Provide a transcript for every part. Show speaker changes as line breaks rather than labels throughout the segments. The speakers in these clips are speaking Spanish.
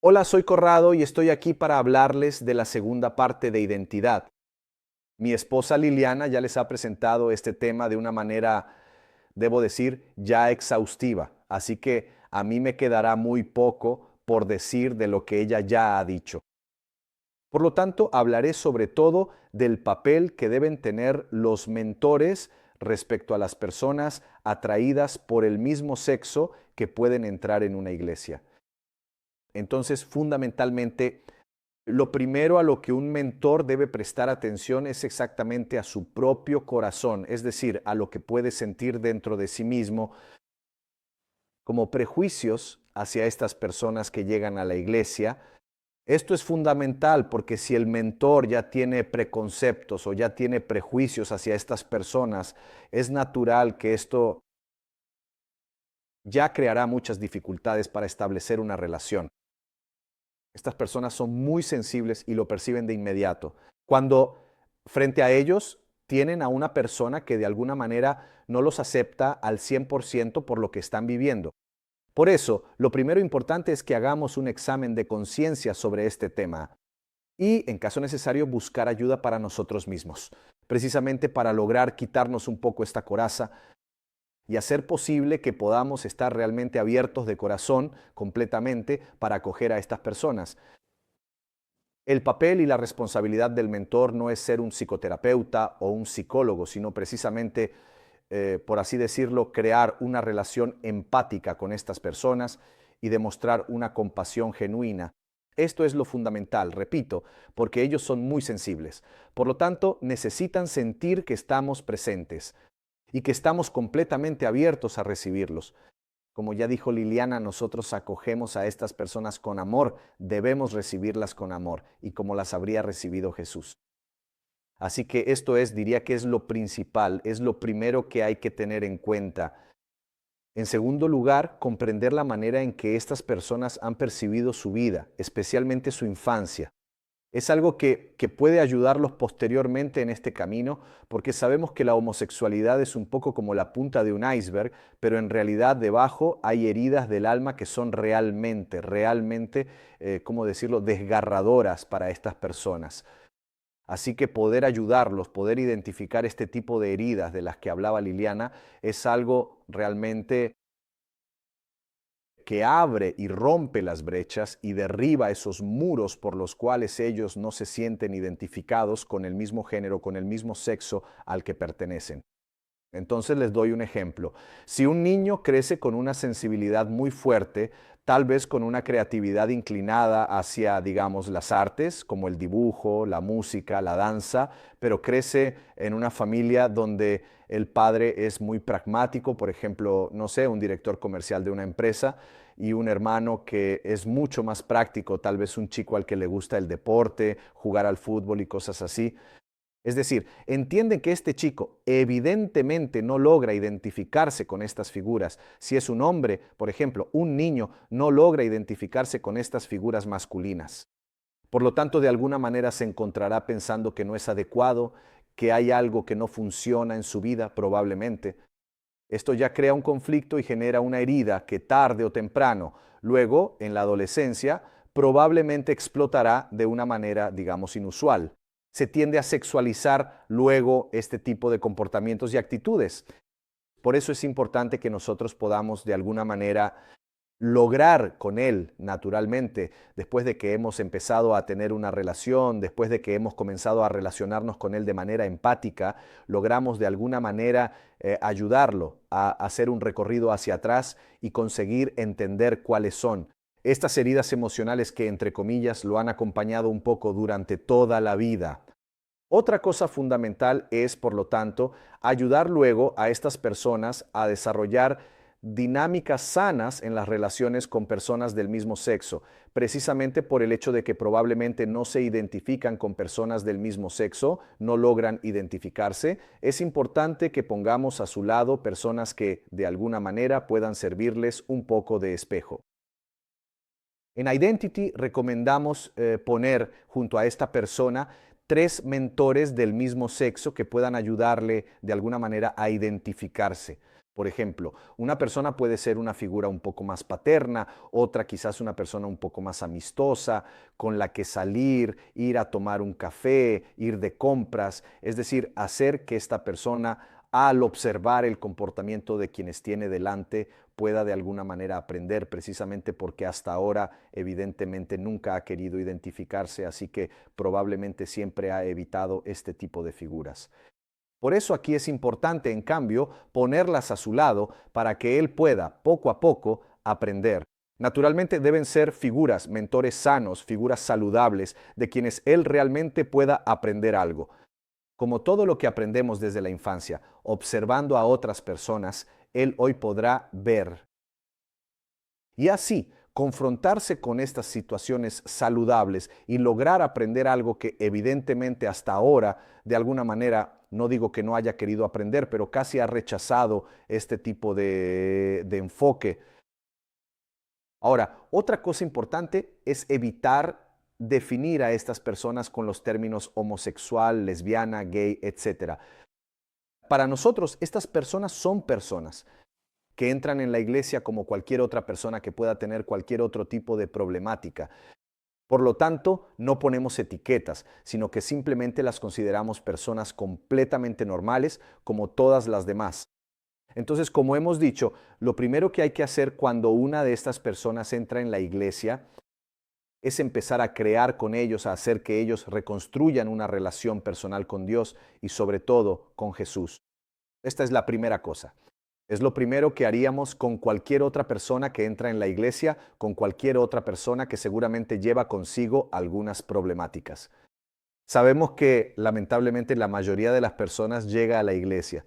Hola, soy Corrado y estoy aquí para hablarles de la segunda parte de identidad. Mi esposa Liliana ya les ha presentado este tema de una manera, debo decir, ya exhaustiva, así que a mí me quedará muy poco por decir de lo que ella ya ha dicho. Por lo tanto, hablaré sobre todo del papel que deben tener los mentores respecto a las personas atraídas por el mismo sexo que pueden entrar en una iglesia. Entonces, fundamentalmente, lo primero a lo que un mentor debe prestar atención es exactamente a su propio corazón, es decir, a lo que puede sentir dentro de sí mismo como prejuicios hacia estas personas que llegan a la iglesia. Esto es fundamental porque si el mentor ya tiene preconceptos o ya tiene prejuicios hacia estas personas, es natural que esto ya creará muchas dificultades para establecer una relación. Estas personas son muy sensibles y lo perciben de inmediato. Cuando frente a ellos tienen a una persona que de alguna manera no los acepta al 100% por lo que están viviendo. Por eso, lo primero importante es que hagamos un examen de conciencia sobre este tema y, en caso necesario, buscar ayuda para nosotros mismos, precisamente para lograr quitarnos un poco esta coraza y hacer posible que podamos estar realmente abiertos de corazón completamente para acoger a estas personas. El papel y la responsabilidad del mentor no es ser un psicoterapeuta o un psicólogo, sino precisamente, por así decirlo, crear una relación empática con estas personas y demostrar una compasión genuina. Esto es lo fundamental, repito, porque ellos son muy sensibles. Por lo tanto, necesitan sentir que estamos presentes y que estamos completamente abiertos a recibirlos. Como ya dijo Liliana, nosotros acogemos a estas personas con amor, debemos recibirlas con amor y como las habría recibido Jesús. Así que esto es, diría que es lo principal, es lo primero que hay que tener en cuenta. En segundo lugar, comprender la manera en que estas personas han percibido su vida, especialmente su infancia. Es algo que puede ayudarlos posteriormente en este camino, porque sabemos que la homosexualidad es un poco como la punta de un iceberg, pero en realidad debajo hay heridas del alma que son realmente, ¿cómo decirlo?, desgarradoras para estas personas. Así que poder ayudarlos, poder identificar este tipo de heridas de las que hablaba Liliana, es algo realmente que abre y rompe las brechas y derriba esos muros por los cuales ellos no se sienten identificados con el mismo género, con el mismo sexo al que pertenecen. Entonces les doy un ejemplo. Si un niño crece con una sensibilidad muy fuerte, tal vez con una creatividad inclinada hacia, digamos, las artes, como el dibujo, la música, la danza, pero crece en una familia donde el padre es muy pragmático, por ejemplo, no sé, un director comercial de una empresa, y un hermano que es mucho más práctico, tal vez un chico al que le gusta el deporte, jugar al fútbol y cosas así. Es decir, entienden que este chico evidentemente no logra identificarse con estas figuras. Si es un hombre, por ejemplo, un niño no logra identificarse con estas figuras masculinas. Por lo tanto, de alguna manera se encontrará pensando que no es adecuado, que hay algo que no funciona en su vida, probablemente. Esto ya crea un conflicto y genera una herida que tarde o temprano, luego, en la adolescencia, probablemente explotará de una manera, digamos, inusual. Se tiende a sexualizar luego este tipo de comportamientos y actitudes. Por eso es importante que nosotros podamos de alguna manera lograr con él naturalmente, después de que hemos empezado a tener una relación, después de que hemos comenzado a relacionarnos con él de manera empática, logramos de alguna manera ayudarlo a hacer un recorrido hacia atrás y conseguir entender cuáles son estas heridas emocionales que, entre comillas, lo han acompañado un poco durante toda la vida. Otra cosa fundamental es, por lo tanto, ayudar luego a estas personas a desarrollar dinámicas sanas en las relaciones con personas del mismo sexo, precisamente por el hecho de que probablemente no se identifican con personas del mismo sexo, no logran identificarse. Es importante que pongamos a su lado personas que de alguna manera puedan servirles un poco de espejo. En Identity recomendamos poner junto a esta persona 3 mentores del mismo sexo que puedan ayudarle de alguna manera a identificarse. Por ejemplo, una persona puede ser una figura un poco más paterna, otra quizás una persona un poco más amistosa, con la que salir, ir a tomar un café, ir de compras, es decir, hacer que esta persona, al observar el comportamiento de quienes tiene delante, pueda de alguna manera aprender, precisamente porque hasta ahora evidentemente nunca ha querido identificarse, así que probablemente siempre ha evitado este tipo de figuras. Por eso aquí es importante, en cambio, ponerlas a su lado para que él pueda, poco a poco, aprender. Naturalmente deben ser figuras, mentores sanos, figuras saludables, de quienes él realmente pueda aprender algo. Como todo lo que aprendemos desde la infancia, observando a otras personas, él hoy podrá ver. Y así, confrontarse con estas situaciones saludables y lograr aprender algo que evidentemente hasta ahora, de alguna manera, no digo que no haya querido aprender, pero casi ha rechazado este tipo de enfoque. Ahora, otra cosa importante es evitar definir a estas personas con los términos homosexual, lesbiana, gay, etc. Para nosotros, estas personas son personas que entran en la iglesia como cualquier otra persona que pueda tener cualquier otro tipo de problemática. Por lo tanto, no ponemos etiquetas, sino que simplemente las consideramos personas completamente normales como todas las demás. Entonces, como hemos dicho, lo primero que hay que hacer cuando una de estas personas entra en la iglesia es empezar a crear con ellos, a hacer que ellos reconstruyan una relación personal con Dios y sobre todo con Jesús. Esta es la primera cosa. Es lo primero que haríamos con cualquier otra persona que entra en la iglesia, con cualquier otra persona que seguramente lleva consigo algunas problemáticas. Sabemos que lamentablemente la mayoría de las personas llega a la iglesia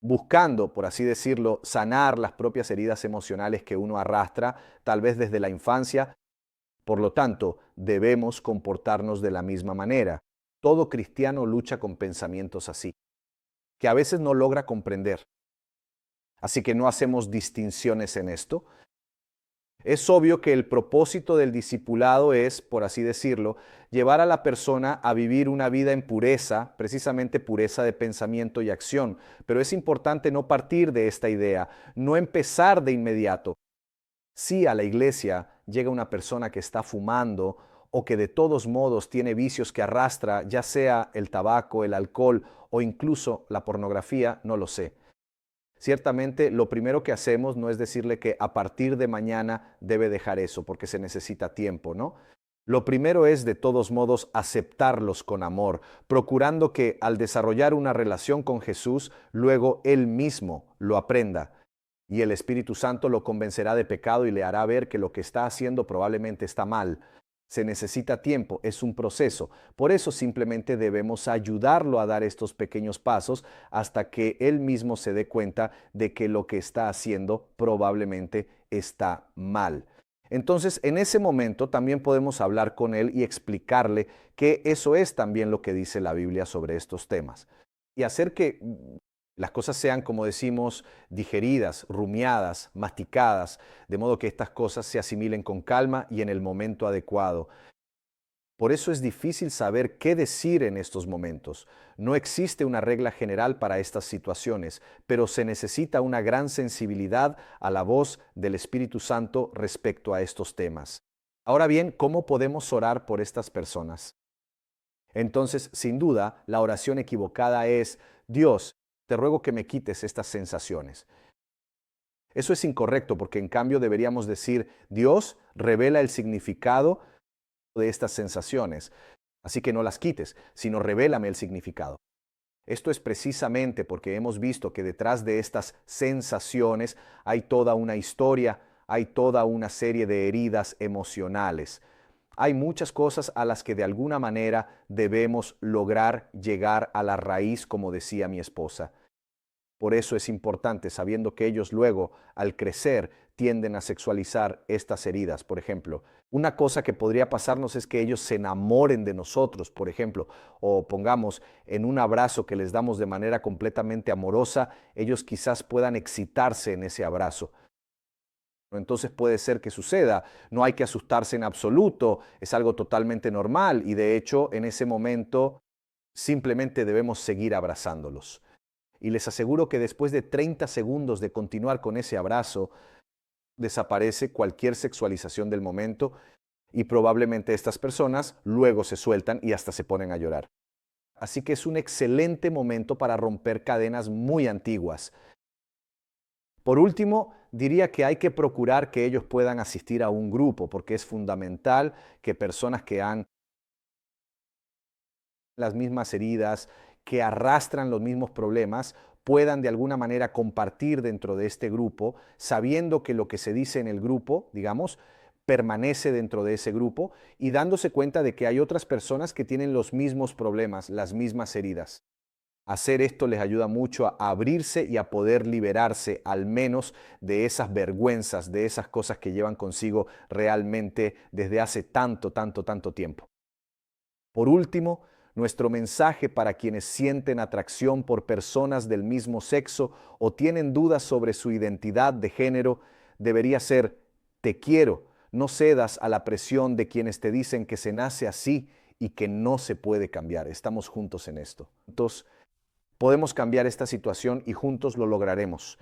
buscando, por así decirlo, sanar las propias heridas emocionales que uno arrastra, tal vez desde la infancia. Por lo tanto, debemos comportarnos de la misma manera. Todo cristiano lucha con pensamientos así, que a veces no logra comprender. Así que no hacemos distinciones en esto. Es obvio que el propósito del discipulado es, por así decirlo, llevar a la persona a vivir una vida en pureza, precisamente pureza de pensamiento y acción. Pero es importante no partir de esta idea, no empezar de inmediato. Si a la iglesia llega una persona que está fumando o que de todos modos tiene vicios que arrastra, ya sea el tabaco, el alcohol o incluso la pornografía, no lo sé. Ciertamente, lo primero que hacemos no es decirle que a partir de mañana debe dejar eso, porque se necesita tiempo, ¿no? Lo primero es, de todos modos, aceptarlos con amor, procurando que al desarrollar una relación con Jesús, luego Él mismo lo aprenda. Y el Espíritu Santo lo convencerá de pecado y le hará ver que lo que está haciendo probablemente está mal. Se necesita tiempo, es un proceso. Por eso simplemente debemos ayudarlo a dar estos pequeños pasos hasta que él mismo se dé cuenta de que lo que está haciendo probablemente está mal. Entonces, en ese momento también podemos hablar con él y explicarle que eso es también lo que dice la Biblia sobre estos temas. Y hacer que las cosas sean, como decimos, digeridas, rumiadas, masticadas, de modo que estas cosas se asimilen con calma y en el momento adecuado. Por eso es difícil saber qué decir en estos momentos. No existe una regla general para estas situaciones, pero se necesita una gran sensibilidad a la voz del Espíritu Santo respecto a estos temas. Ahora bien, ¿cómo podemos orar por estas personas? Entonces, sin duda, la oración equivocada es: Dios, te ruego que me quites estas sensaciones. Eso es incorrecto, porque en cambio deberíamos decir: Dios, revela el significado de estas sensaciones. Así que no las quites, sino revélame el significado. Esto es precisamente porque hemos visto que detrás de estas sensaciones hay toda una historia, hay toda una serie de heridas emocionales. Hay muchas cosas a las que de alguna manera debemos lograr llegar a la raíz, como decía mi esposa. Por eso es importante, sabiendo que ellos luego, al crecer, tienden a sexualizar estas heridas. Por ejemplo, una cosa que podría pasarnos es que ellos se enamoren de nosotros, por ejemplo, o pongamos en un abrazo que les damos de manera completamente amorosa, ellos quizás puedan excitarse en ese abrazo. Entonces puede ser que suceda, no hay que asustarse en absoluto, es algo totalmente normal y de hecho en ese momento simplemente debemos seguir abrazándolos. y les aseguro que después de 30 segundos de continuar con ese abrazo, desaparece cualquier sexualización del momento y probablemente estas personas luego se sueltan y hasta se ponen a llorar. Así que es un excelente momento para romper cadenas muy antiguas. Por último, diría que hay que procurar que ellos puedan asistir a un grupo, porque es fundamental que personas que han las mismas heridas, que arrastran los mismos problemas, puedan de alguna manera compartir dentro de este grupo, sabiendo que lo que se dice en el grupo, digamos, permanece dentro de ese grupo y dándose cuenta de que hay otras personas que tienen los mismos problemas, las mismas heridas. Hacer esto les ayuda mucho a abrirse y a poder liberarse al menos de esas vergüenzas, de esas cosas que llevan consigo realmente desde hace tanto tiempo. Por último, nuestro mensaje para quienes sienten atracción por personas del mismo sexo o tienen dudas sobre su identidad de género debería ser: te quiero, no cedas a la presión de quienes te dicen que se nace así y que no se puede cambiar. Estamos juntos en esto. Entonces, podemos cambiar esta situación y juntos lo lograremos.